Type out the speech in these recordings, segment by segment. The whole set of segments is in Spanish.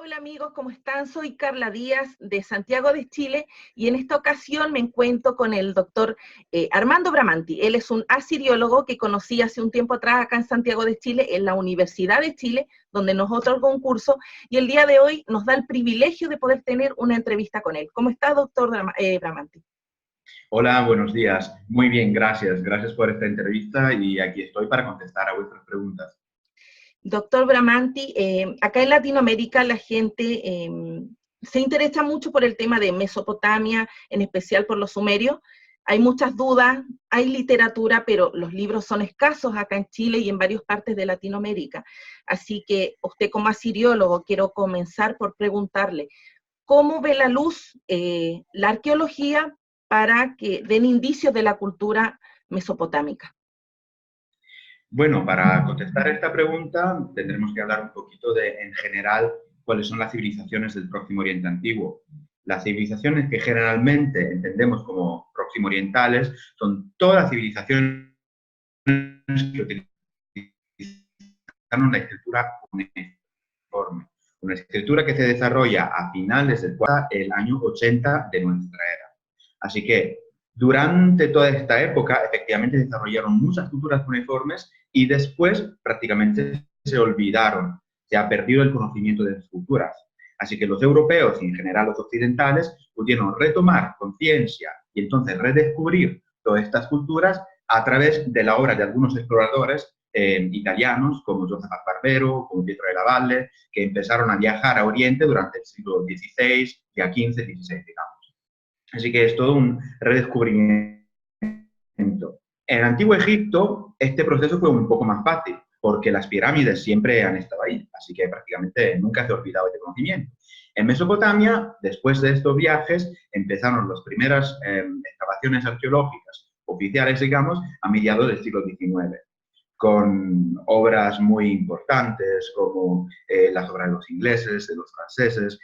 Hola amigos, ¿cómo están? Soy Carla Díaz de Santiago de Chile y en esta ocasión me encuentro con el doctor Armando Bramanti. Él es un asiriólogo que conocí hace un tiempo atrás acá en Santiago de Chile, en la Universidad de Chile, donde nos otorgó un curso y el día de hoy nos da el privilegio de poder tener una entrevista con él. ¿Cómo está, doctor Bramanti? Hola, buenos días. Muy bien, gracias. Gracias por esta entrevista y aquí estoy para contestar a vuestras preguntas. Doctor Bramanti, acá en Latinoamérica la gente se interesa mucho por el tema de Mesopotamia, en especial por los sumerios. Hay muchas dudas, hay literatura, pero los libros son escasos acá en Chile y en varias partes de Latinoamérica. Así que usted como asiriólogo, quiero comenzar por preguntarle, ¿cómo ve la luz la arqueología para que den indicios de la cultura mesopotámica? Bueno, para contestar esta pregunta tendremos que hablar un poquito de, en general, cuáles son las civilizaciones del Próximo Oriente Antiguo. Las civilizaciones que generalmente entendemos como próximo orientales son todas las civilizaciones que utilizan una escritura uniforme. Una escritura que se desarrolla a finales del año 80 de nuestra era. Así que durante toda esta época, efectivamente, desarrollaron muchas culturas cuneiformes y después prácticamente se olvidaron. Se ha perdido el conocimiento de las culturas. Así que los europeos y en general los occidentales pudieron retomar conciencia y entonces redescubrir todas estas culturas a través de la obra de algunos exploradores italianos como Joseph Barbero, como Pietro della Valle, que empezaron a viajar a Oriente durante el siglo XVI, ya XV, XVI, digamos. Así que es todo un redescubrimiento. En el Antiguo Egipto, este proceso fue un poco más fácil, porque las pirámides siempre han estado ahí, así que prácticamente nunca se ha olvidado este conocimiento. En Mesopotamia, después de estos viajes, empezaron las primeras excavaciones arqueológicas oficiales, digamos, a mediados del siglo XIX, con obras muy importantes como las obras de los ingleses, de los franceses,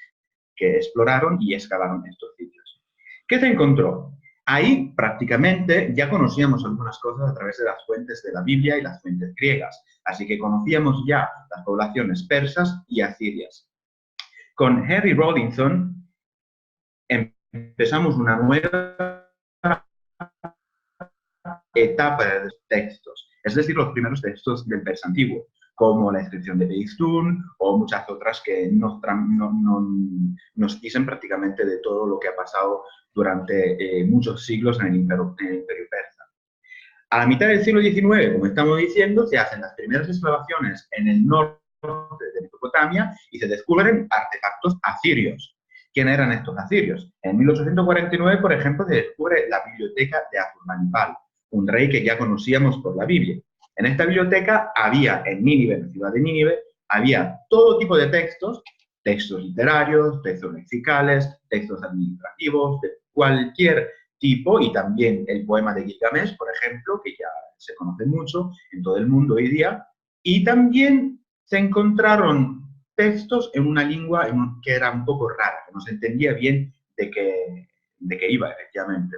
que exploraron y excavaron estos sitios. ¿Qué se encontró? Ahí prácticamente ya conocíamos algunas cosas a través de las fuentes de la Biblia y las fuentes griegas, así que conocíamos ya las poblaciones persas y asirias. Con Henry Rawlinson empezamos una nueva etapa de los textos, es decir, los primeros textos del persa antiguo, como la inscripción de Beistún o muchas otras que nos dicen prácticamente de todo lo que ha pasado durante muchos siglos en el imperio persa. A la mitad del siglo XIX, como estamos diciendo, se hacen las primeras excavaciones en el norte de Mesopotamia y se descubren artefactos asirios. ¿Quién eran estos asirios? En 1849, por ejemplo, se descubre la biblioteca de Asurbanipal, un rey que ya conocíamos por la Biblia. En esta biblioteca había, en Nínive, en la ciudad de Nínive, había todo tipo de textos, textos literarios, textos lexicales, textos administrativos, de cualquier tipo, y también el poema de Gilgamesh, por ejemplo, que ya se conoce mucho en todo el mundo hoy día, y también se encontraron textos en una lengua que era un poco rara, que no se entendía bien de qué iba, efectivamente.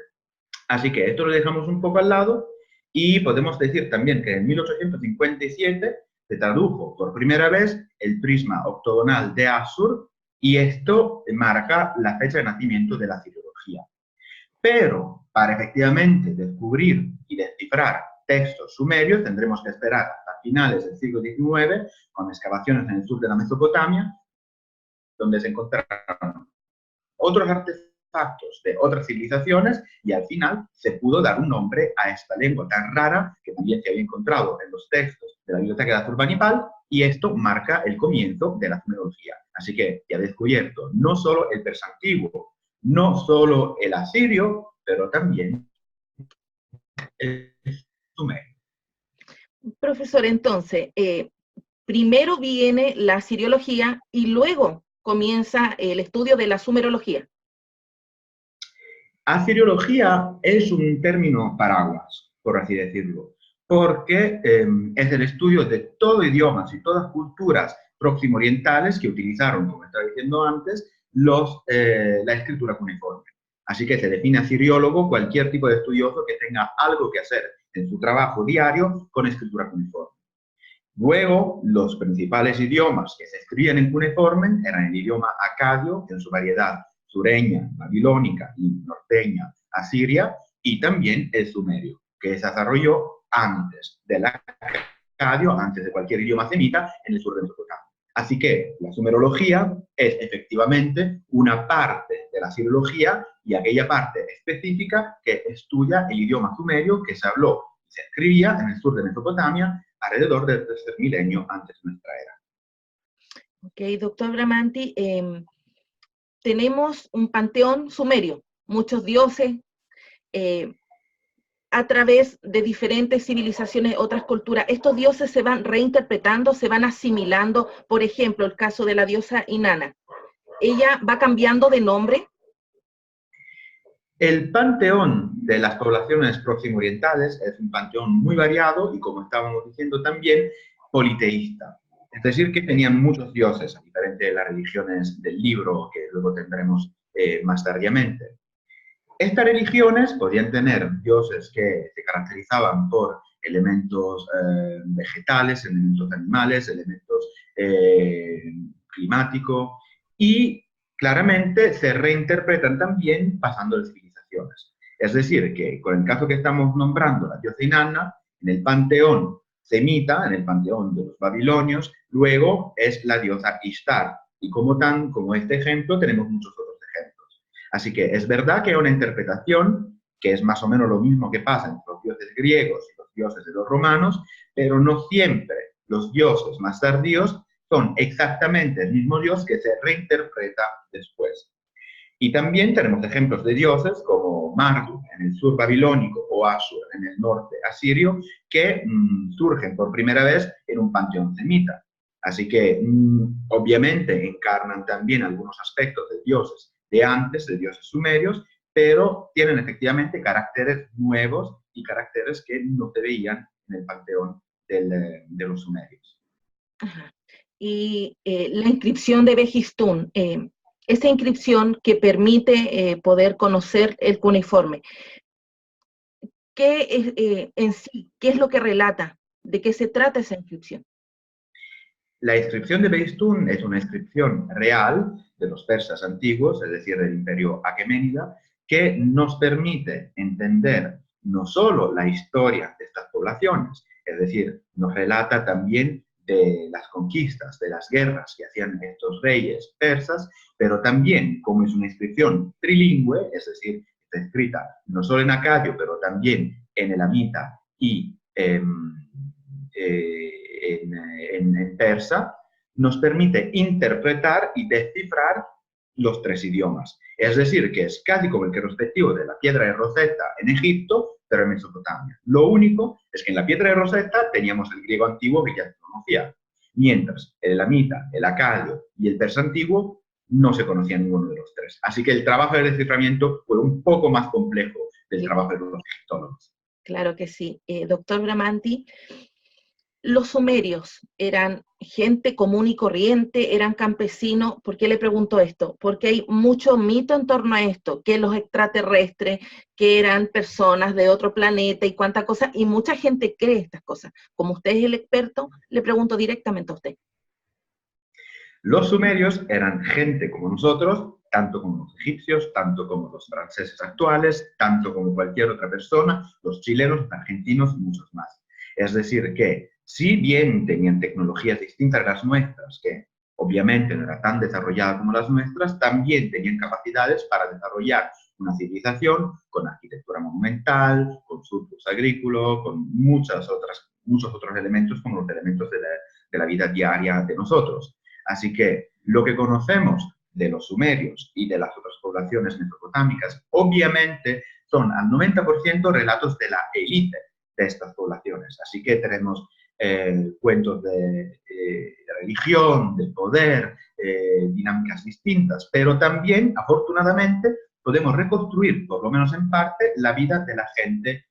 Así que esto lo dejamos un poco al lado y podemos decir también que en 1857 se tradujo por primera vez el prisma octogonal de Assur y esto marca la fecha de nacimiento de la filología. Pero para efectivamente descubrir y descifrar textos sumerios tendremos que esperar hasta finales del siglo XIX con excavaciones en el sur de la Mesopotamia, donde se encontraron otros artefactos de otras civilizaciones y al final se pudo dar un nombre a esta lengua tan rara que también se había encontrado en los textos de la biblioteca de Asurbanipal y esto marca el comienzo de la sumerología. Así que ya he descubierto no solo el persa antiguo, no solo el asirio, pero también el sumerio. Profesor, entonces, primero viene la asiriología y luego comienza el estudio de la sumerología. Asiriología es un término paraguas, por así decirlo, porque es el estudio de todo idiomas y todas culturas próximo orientales que utilizaron, como estaba diciendo antes, la escritura cuneiforme. Así que se define asiriólogo cualquier tipo de estudioso que tenga algo que hacer en su trabajo diario con escritura cuneiforme. Luego, los principales idiomas que se escribían en cuneiforme eran el idioma acadio en su variedad sureña, babilónica y norteña, asiria, y también el sumerio, que se desarrolló antes del acadio, antes de cualquier idioma semita, en el sur de Mesopotamia. Así que la sumerología es efectivamente una parte de la silología y aquella parte específica que estudia el idioma sumerio que se habló y se escribía en el sur de Mesopotamia alrededor del tercer milenio antes de nuestra era. Ok, doctor Bramante, tenemos un panteón sumerio, muchos dioses, a través de diferentes civilizaciones, otras culturas. Estos dioses se van reinterpretando, se van asimilando. Por ejemplo, el caso de la diosa Inanna. ¿Ella va cambiando de nombre? El panteón de las poblaciones próximo orientales es un panteón muy variado y, como estábamos diciendo también, politeísta. Es decir, que tenían muchos dioses, a diferencia de las religiones del libro, que luego tendremos más tardíamente. Estas religiones podían tener dioses que se caracterizaban por elementos vegetales, elementos animales, elementos climáticos, y claramente se reinterpretan también pasando de civilizaciones. Es decir, que con el caso que estamos nombrando, la diosa Inanna, en el panteón semita, en el panteón de los babilonios, luego es la diosa Ishtar. Y como este ejemplo, tenemos muchos otros ejemplos. Así que es verdad que hay una interpretación que es más o menos lo mismo que pasa entre los dioses griegos y los dioses de los romanos, pero no siempre los dioses más tardíos son exactamente el mismo dios que se reinterpreta después. Y también tenemos ejemplos de dioses como Marduk en el sur babilónico o Ashur en el norte asirio, que surgen por primera vez en un panteón semita. Así que obviamente encarnan también algunos aspectos de dioses de antes, de dioses sumerios, pero tienen efectivamente caracteres nuevos y caracteres que no se veían en el panteón de los sumerios. Ajá. Y la inscripción de Behistún, esa inscripción que permite poder conocer el cuneiforme, ¿qué es en sí, qué es lo que relata? ¿De qué se trata esa inscripción? La inscripción de Behistún es una inscripción real de los persas antiguos, es decir, del imperio aqueménida, que nos permite entender no solo la historia de estas poblaciones, es decir, nos relata también de las conquistas, de las guerras que hacían estos reyes persas, pero también, como es una inscripción trilingüe, es decir, está escrita no solo en acadio, pero también en elamita y en persa, nos permite interpretar y descifrar los tres idiomas. Es decir, que es casi como el que respectivo de la piedra de Rosetta en Egipto, pero en Mesopotamia. Lo único es que en la piedra de Rosetta teníamos el griego antiguo que ya se conocía, mientras el elamita, el acadio y el persa antiguo no se conocía ninguno de los tres. Así que el trabajo de desciframiento fue un poco más complejo del trabajo de los egiptólogos. Claro que sí. Doctor Bramante, los sumerios eran gente común y corriente, eran campesinos. ¿Por qué le pregunto esto? Porque hay mucho mito en torno a esto, que los extraterrestres, que eran personas de otro planeta y cuánta cosa, y mucha gente cree estas cosas. Como usted es el experto, le pregunto directamente a usted. Los sumerios eran gente como nosotros, tanto como los egipcios, tanto como los franceses actuales, tanto como cualquier otra persona, los chilenos, los argentinos y muchos más. Es decir, que si bien tenían tecnologías distintas a las nuestras, que obviamente no era tan desarrollada como las nuestras, también tenían capacidades para desarrollar una civilización con arquitectura monumental, con surplus agrícola, con muchos otros elementos como los elementos de la vida diaria de nosotros. Así que lo que conocemos de los sumerios y de las otras poblaciones mesopotámicas, obviamente son al 90% relatos de la élite de estas poblaciones. Así que tenemos cuentos de religión, de poder, dinámicas distintas, pero también, afortunadamente, podemos reconstruir, por lo menos en parte, la vida de la gente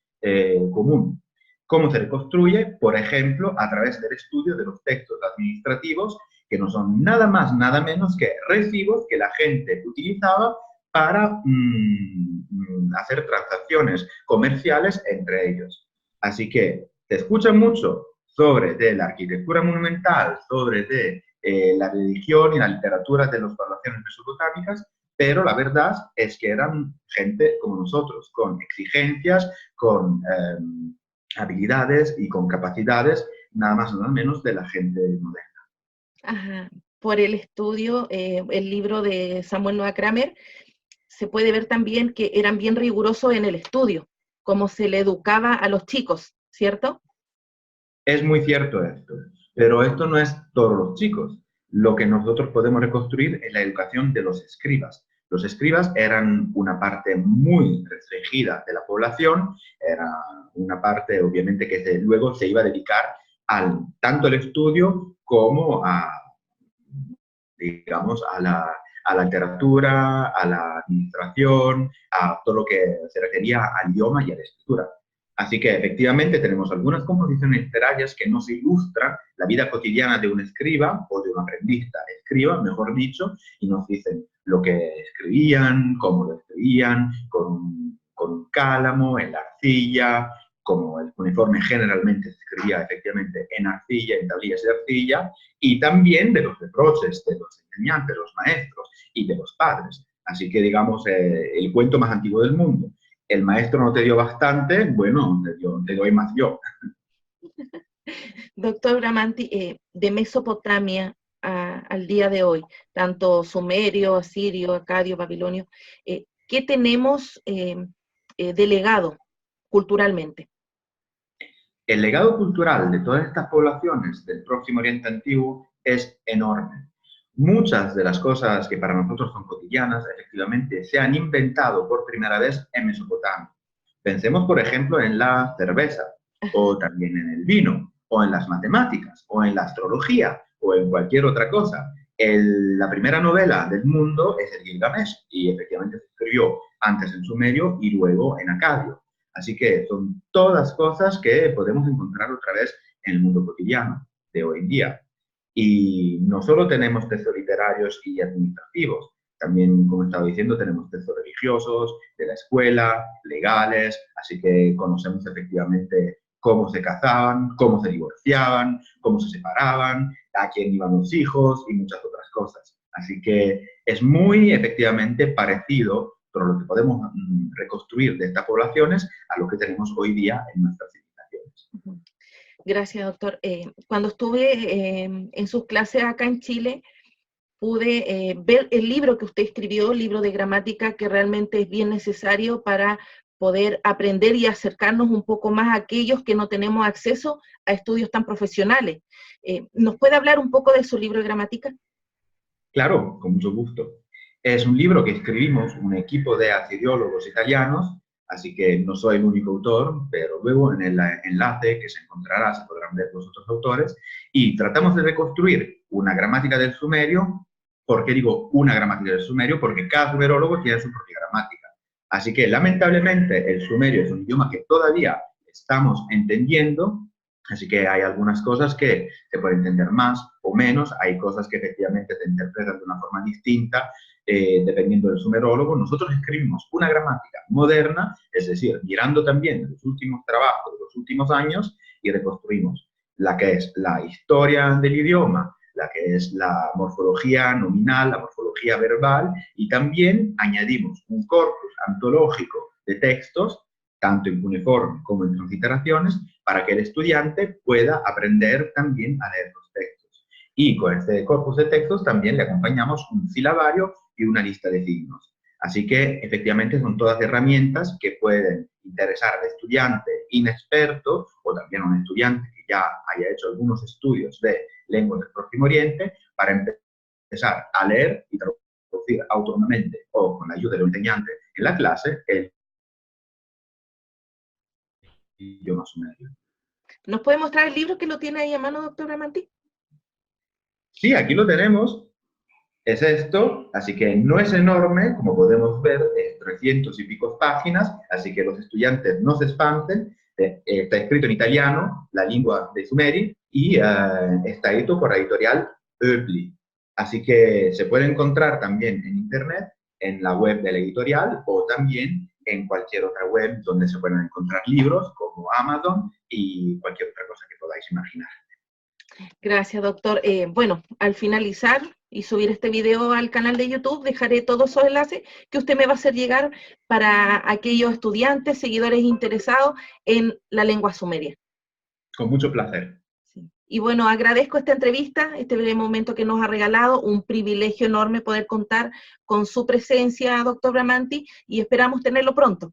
común. ¿Cómo se reconstruye? Por ejemplo, a través del estudio de los textos administrativos, que no son nada más, nada menos que recibos que la gente utilizaba para hacer transacciones comerciales entre ellos. Así que se escucha mucho sobre de la arquitectura monumental, sobre de la religión y la literatura de las poblaciones mesopotámicas, pero la verdad es que eran gente como nosotros, con exigencias, con habilidades y con capacidades nada más o nada menos de la gente moderna. Ajá. Por el estudio, el libro de Samuel Noah Kramer, se puede ver también que eran bien rigurosos en el estudio, cómo se le educaba a los chicos, ¿cierto? Es muy cierto esto, pero esto no es todos los chicos. Lo que nosotros podemos reconstruir es la educación de los escribas. Los escribas eran una parte muy restringida de la población, era una parte obviamente que luego se iba a dedicar tanto al estudio como digamos, a la literatura, a la administración, a todo lo que se refería al idioma y a la escritura. Así que efectivamente tenemos algunas composiciones literarias que nos ilustran la vida cotidiana de un escriba o de un aprendiz escriba, mejor dicho, y nos dicen lo que escribían, cómo lo escribían, con un cálamo, en la arcilla, como el uniforme generalmente se escribía efectivamente en arcilla, en tablillas de arcilla, y también de los reproches de los enseñantes, de los maestros y de los padres. Así que, digamos, el cuento más antiguo del mundo. El maestro no te dio bastante, bueno, te doy más yo. Doctor Bramante, de Mesopotamia al día de hoy, tanto sumerio, asirio, acadio, babilonio, ¿qué tenemos de legado culturalmente? El legado cultural de todas estas poblaciones del Próximo Oriente Antiguo es enorme. Muchas de las cosas que para nosotros son cotidianas, efectivamente, se han inventado por primera vez en Mesopotamia. Pensemos, por ejemplo, en la cerveza, o también en el vino, o en las matemáticas, o en la astrología, o en cualquier otra cosa. La primera novela del mundo es el Gilgamesh, y efectivamente se escribió antes en sumerio y luego en acadio. Así que son todas cosas que podemos encontrar otra vez en el mundo cotidiano de hoy en día. Y no solo tenemos textos literarios y administrativos, también, como estaba diciendo, tenemos textos religiosos, de la escuela, legales, así que conocemos efectivamente cómo se casaban, cómo se divorciaban, cómo se separaban, a quién iban los hijos y muchas otras cosas. Así que es muy efectivamente parecido por lo que podemos reconstruir de estas poblaciones a lo que tenemos hoy día en nuestras civilizaciones. Gracias, doctor. Cuando estuve en sus clases acá en Chile, pude ver el libro que usted escribió, el libro de gramática, que realmente es bien necesario para poder aprender y acercarnos un poco más a aquellos que no tenemos acceso a estudios tan profesionales. ¿Nos puede hablar un poco de su libro de gramática? Claro, con mucho gusto. Es un libro que escribimos un equipo de asiriólogos italianos, así que no soy el único autor, pero luego en el enlace que se encontrará se podrán ver los otros autores, y tratamos de reconstruir una gramática del sumerio. ¿Por qué digo una gramática del sumerio? Porque cada sumerólogo tiene su propia gramática. Así que, lamentablemente, el sumerio es un idioma que todavía estamos entendiendo, así que hay algunas cosas que se pueden entender más o menos, hay cosas que efectivamente se interpretan de una forma distinta, dependiendo del sumerólogo. Nosotros escribimos una gramática moderna, es decir, mirando también los últimos trabajos de los últimos años, y reconstruimos la que es la historia del idioma, la que es la morfología nominal, la morfología verbal, y también añadimos un corpus antológico de textos, tanto en cuneiforme como en transliteraciones, para que el estudiante pueda aprender también a leer los textos. Y con este corpus de textos también le acompañamos un silabario y una lista de signos. Así que, efectivamente, son todas herramientas que pueden interesar al estudiante inexperto o también a un estudiante que ya haya hecho algunos estudios de lenguas del Próximo Oriente para empezar a leer y traducir autónomamente o con la ayuda de un enseñante en la clase el idioma sumerio. ¿Nos puede mostrar el libro que lo tiene ahí a mano, doctor Bramante? Sí, aquí lo tenemos. Es esto, así que no es enorme, como podemos ver, es 300 y pico páginas, así que los estudiantes no se espanten. Está escrito en italiano, la lengua de Sumeri, y está escrito por la editorial Eubli. Así que se puede encontrar también en internet, en la web de la editorial, o también en cualquier otra web donde se puedan encontrar libros, como Amazon y cualquier otra cosa que podáis imaginar. Gracias, doctor. Bueno, al finalizar y subir este video al canal de YouTube, dejaré todos esos enlaces que usted me va a hacer llegar para aquellos estudiantes, seguidores interesados en la lengua sumeria. Con mucho placer. Sí. Y bueno, agradezco esta entrevista, este breve momento que nos ha regalado, un privilegio enorme poder contar con su presencia, doctor Bramanti, y esperamos tenerlo pronto.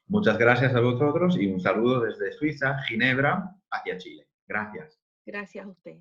Muchas gracias a vosotros y un saludo desde Suiza, Ginebra, hacia Chile. Gracias. Gracias a usted.